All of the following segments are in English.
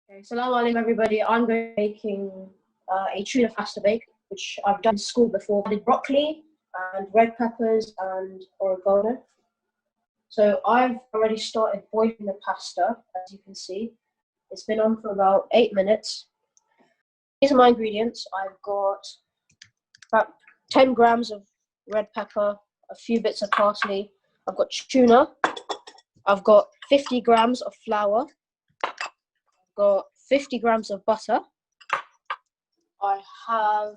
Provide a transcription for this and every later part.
Okay, Assalamu alaikum everybody. I'm going to be making a tuna pasta bake, which I've done in school before. I did broccoli and red peppers and oregano. So I've already started boiling the pasta, as you can see. It's been on for about 8 minutes. These are my ingredients. I've got about 10 grams of red pepper, a few bits of parsley. I've got tuna. I've got 50 grams of flour. Got 50 grams of butter. I have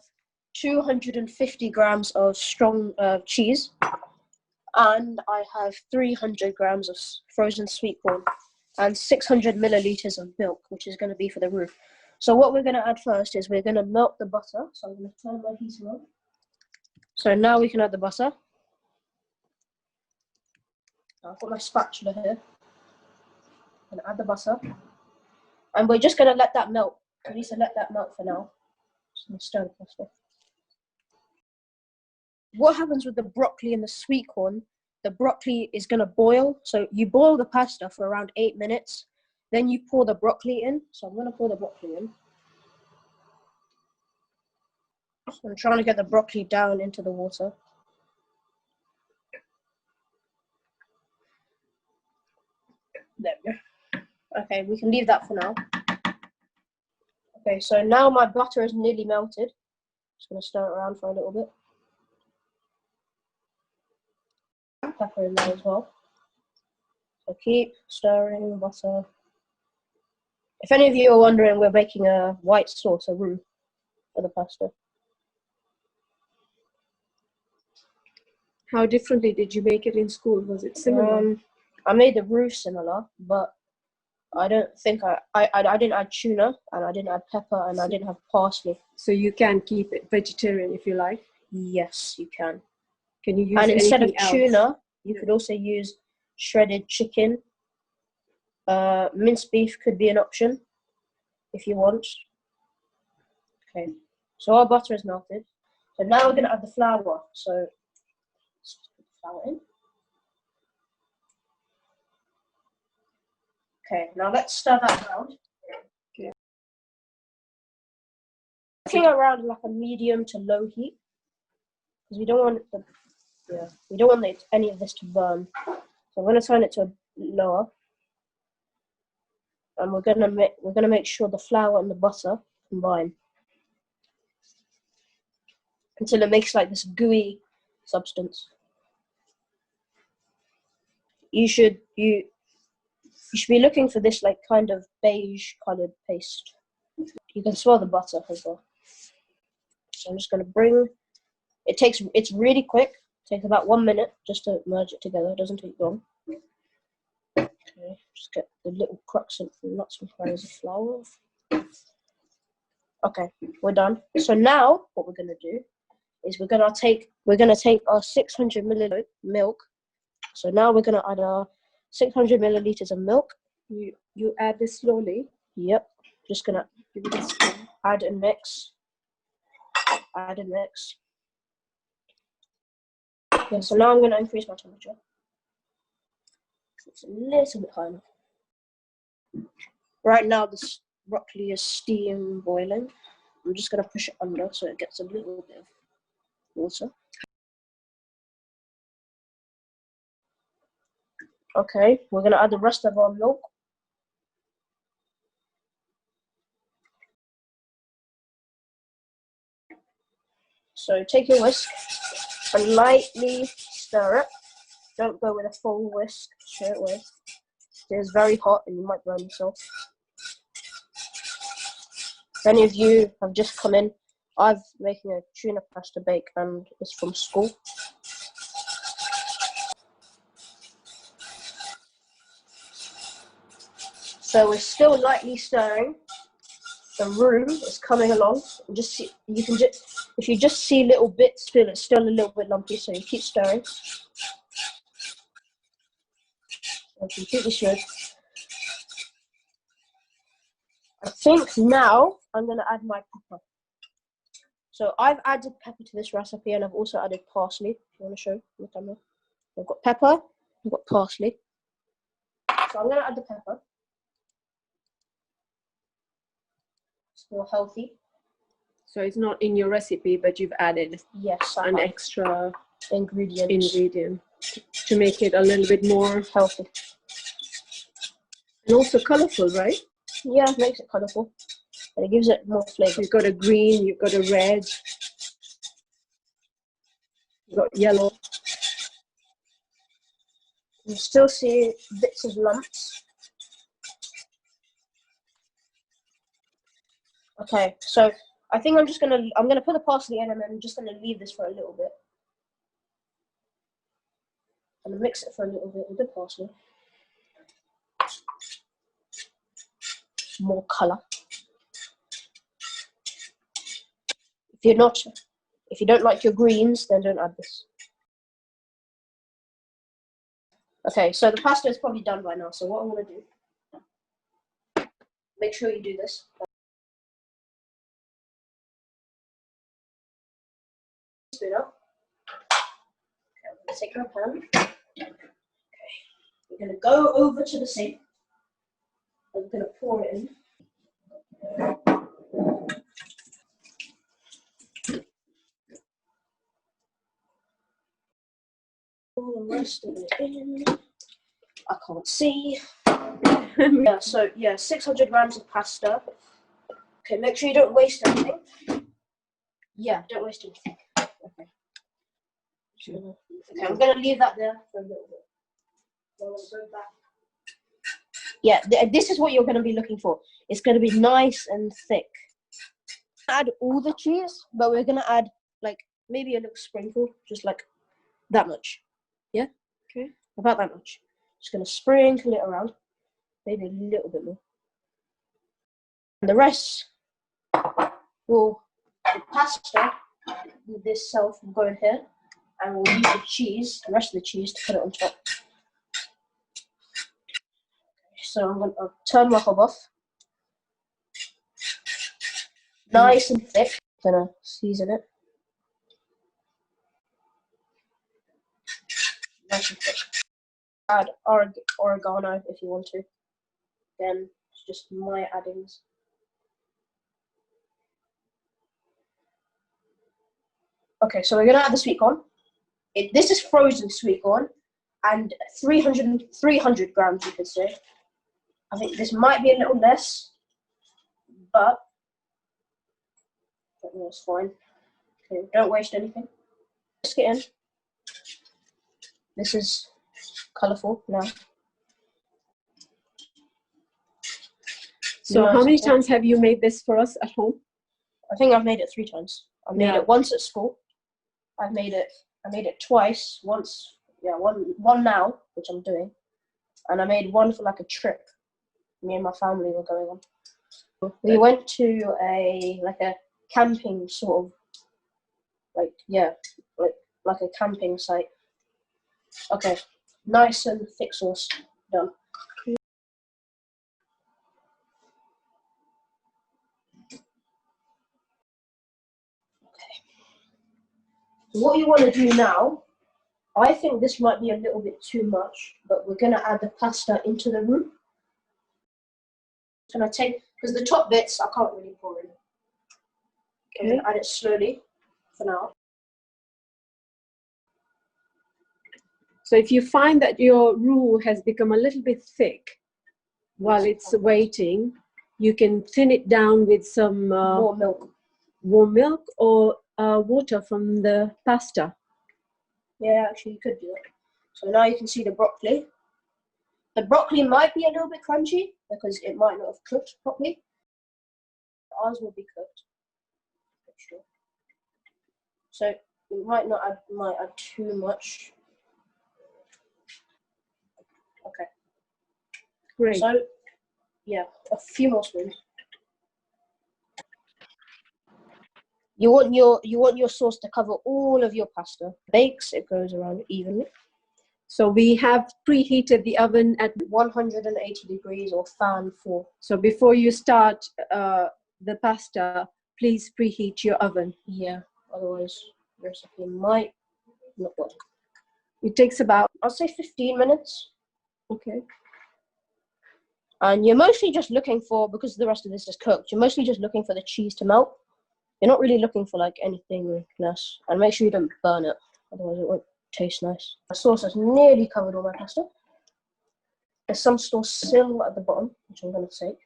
250 grams of strong cheese, and I have 300 grams of frozen sweet corn and 600 milliliters of milk, which is going to be for the roux. So what we're going to add first is we're going to melt the butter. So I'm going to turn my heater on. So now we can add the butter. I've got my spatula here. I'm going to add the butter. And we're just going to let that melt. We need to let that melt for now. Just going to stir the pasta. What happens with the broccoli and the sweet corn, the broccoli is going to boil. So you boil the pasta for around 8 minutes. Then you pour the broccoli in. So I'm going to pour the broccoli in. So I'm trying to get the broccoli down into the water. There we go. Okay, we can leave that for now. Okay, so now my butter is nearly melted. Just going to stir it around for a little bit. Pepper in there as well. So keep stirring butter. If any of you are wondering, we're making a white sauce, a roux, for the pasta. How differently did you make it in school? Was it similar? I made the roux similar, but I don't think I didn't add tuna, and I didn't add pepper, and I didn't have parsley. So you can keep it vegetarian if you like? Yes, you can. Can you use and instead of else? tuna, you could also use shredded chicken. Minced beef could be an option if you want. Okay, so our butter is melted. So now we're going to add the flour. So let's just put the flour in. Okay, now let's stir that around. Okay. Cooking around like a medium to low heat, because we don't want any of this to burn. So I'm going to turn it to lower, and we're going to make sure the flour and the butter combine until it makes like this gooey substance. You should be looking for this like kind of beige colored paste. You can smell the butter as well. So I'm just going to bring. It's really quick. It takes about 1 minute just to merge it together. It doesn't take long. Okay, just get the little crux and nuts and grains of flour. Okay, we're done. So now what we're going to do is we're going to take our 600 milliliters milk. So now we're going to add our 600 milliliters of milk. You add this slowly? Yep. Just going to give it a spoon. Add and mix. Add and mix. Yeah, so now I'm going to increase my temperature. It's a little bit high now. Right now this broccoli is steam boiling. I'm just going to push it under so it gets a little bit of water. Okay, we're going to add the rest of our milk. So take your whisk and lightly stir it. Don't go with a full whisk straight away. It is very hot and you might burn yourself. If any of you have just come in, I'm making a tuna pasta bake and it's from school. So we're still lightly stirring. The roux is coming along. If you just see little bits, feel it's still a little bit lumpy, so you keep stirring. It's completely smooth. I think now I'm going to add my pepper. So I've added pepper to this recipe, and I've also added parsley. If you want to show the camera, I've got pepper, I've got parsley. So I'm going to add the pepper. more healthy. So it's not in your recipe, but you've added Yes, an extra ingredient to make it a little bit more healthy. And also colorful, right? Yeah, it makes it colorful. And it gives it more flavor. You've got a green, you've got a red, you've got yellow. You still see bits of lumps. Okay, so I think I'm gonna put the parsley in, and then I'm just gonna leave this for a little bit. I'm gonna mix it for a little bit with the parsley. More color. If you don't like your greens, then don't add this. Okay, so the pasta is probably done by now. So what I'm gonna do, make sure you do this. Spoon up. Okay, I'm gonna take your pan. Okay, we're gonna go over to the sink. I'm gonna pour it in. Pour the rest of it in. I can't see. Yeah, so yeah, 600 grams of pasta. Okay, make sure you don't waste anything. Yeah, don't waste anything. Okay. Okay, I'm gonna leave that there for a little bit. So I'm gonna go back. Yeah, this is what you're gonna be looking for. It's gonna be nice and thick. Add all the cheese, but we're gonna add like maybe a little sprinkle, just like that much. Yeah? Okay. About that much. Just gonna sprinkle it around. Maybe a little bit more. And the rest will, the pasta with this self will go in here, and we'll use the cheese, the rest of the cheese, to put it on top. So I'll turn my hob off. Nice and thick. I'm gonna season it. Nice and thick. Add oregano if you want to. Then it's just my addings. Okay, so we're gonna add the sweet corn. This is frozen sweet corn, and 300 grams, you could say. I think this might be a little less, but I think it's fine. Okay, don't waste anything. Just get in. This is colourful now. So how many times have you made this for us at home? I think I've made it 3 times. I made it once at school. I made it twice. Once, yeah, one now, which I'm doing, and I made one for like a trip. Me and my family were going on. We went to a camping sort of, like a camping site. Okay, nice and thick sauce, done. What you want to do now, I think this might be a little bit too much, but we're going to add the pasta into the roux. Can I take, because the top bits I can't really pour in. Okay. I'm going to add it slowly for now. So if you find that your roux has become a little bit thick while it's waiting, you can thin it down with some warm milk or water from the pasta. Yeah, actually you could do it. So now you can see the broccoli. The broccoli might be a little bit crunchy because it might not have cooked properly. Ours will be cooked, for sure. So we might add too much. Okay. Great. So yeah, a few more spoons. You want your sauce to cover all of your pasta. Bakes, it goes around evenly. So we have preheated the oven at 180 degrees or fan 4. So before you start the pasta, please preheat your oven. Yeah, otherwise the recipe might not work. It takes about, I'll say 15 minutes. Okay. And you're mostly just looking for, because the rest of this is cooked, you're mostly just looking for the cheese to melt. You're not really looking for like anything less. And make sure you don't burn it, otherwise it won't taste nice. The sauce has nearly covered all my pasta. There's some sauce still at the bottom, which I'm going to take.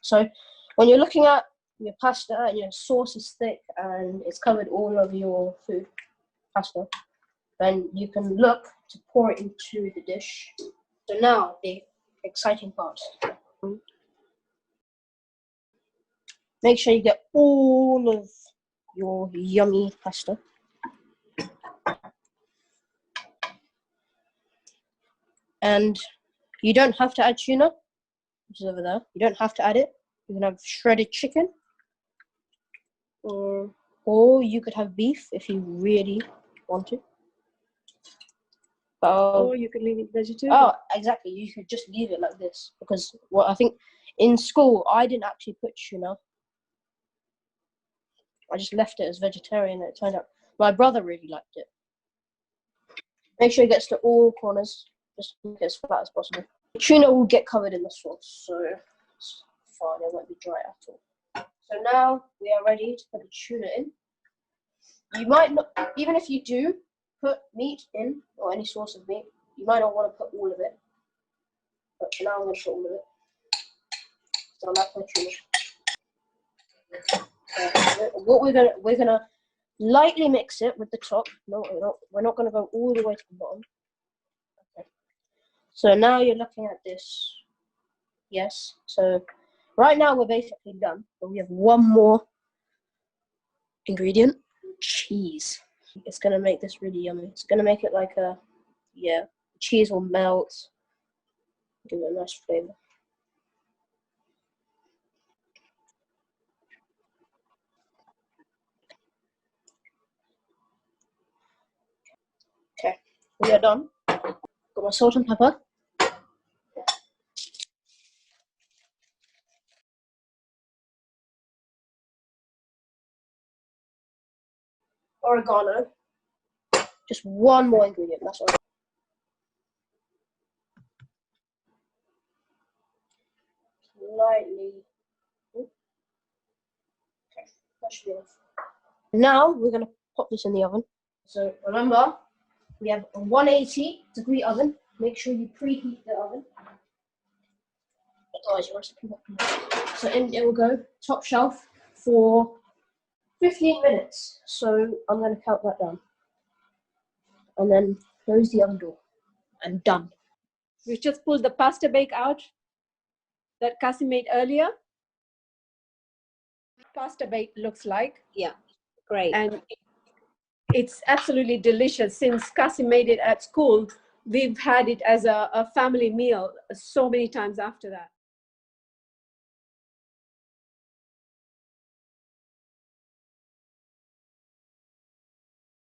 So when you're looking at your pasta and your sauce is thick and it's covered all of your food, pasta, then you can look to pour it into the dish. So now the exciting part. Make sure you get all of your yummy pasta. And you don't have to add tuna, which is over there. You don't have to add it. You can have shredded chicken. Or you could have beef if you really want to. Or you can leave it vegetarian. Oh, exactly. You could just leave it like this. Because I think in school, I didn't actually put tuna. I just left it as vegetarian, and it turned out my brother really liked it. Make sure it gets to all corners, just make it as flat as possible. The tuna will get covered in the sauce, so it's fine, it won't be dry at all. So now we are ready to put the tuna in. You might not, even if you do put meat in, or any source of meat, you might not want to put all of it. But for now I'm going to put all of it. So I like my tuna. What we're gonna lightly mix it with the top. No, we're not gonna go all the way to the bottom. Okay. So now you're looking at this. Yes. So right now we're basically done, but we have one more ingredient: cheese. It's gonna make this really yummy. It's gonna make it like a, yeah, cheese will melt, give it a nice flavor. Okay, we are done. Got my salt and pepper. Oregano. Just one more ingredient, that's all. Lightly. Okay, that should be enough. Now we're going to pop this in the oven. So remember, we have a 180-degree oven. Make sure you preheat the oven. Otherwise, your recipe won't come out. So it will go top shelf for 15 minutes. So I'm going to count that down. And then close the oven door. And done. We just pulled the pasta bake out that Qassim made earlier. Pasta bake looks like. Yeah, great. And it's absolutely delicious. Since Qassim made it at school, we've had it as a family meal so many times after that.